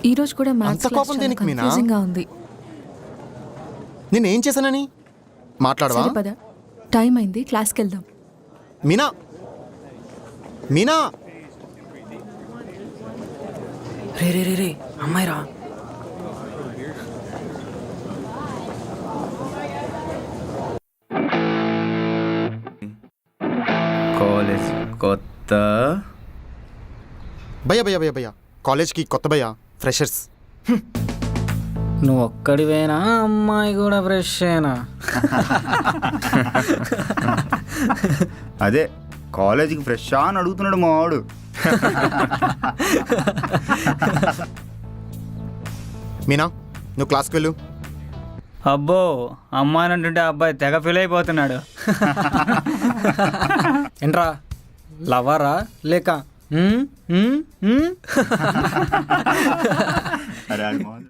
ఈ రోజు కూడా మ్యాథ్స్ అంత కోపం దేనికి మీనా? కన్ఫ్యూజింగ్ గా ఉంది. నేనేం చేశానని మాట్లాడవా? సరే పద, టైం అయింది, క్లాస్కి వెళ్దాం. మీనా మీనా రే రే రే రే అమ్మాయి రా. కాలేజ్ కొత్త భయ్యా భయ్యా భయ్యా భయ్యా కాలేజ్కి కొత్త భయ్యా, ఫ్రెషర్స్. నువ్వు ఒక్కడివేనా, అమ్మాయి కూడా ఫ్రెషేనా? అదే కాలేజీకి ఫ్రెష్ అని అడుగుతున్నాడు మా వాడు. మీనా నువ్వు క్లాస్కి వెళ్ళు. అబ్బో, అమ్మాయి అంటుంటే అబ్బాయి తెగ ఫీల్ అయిపోతున్నాడు. ఏంట్రా, లవరా లేక అరే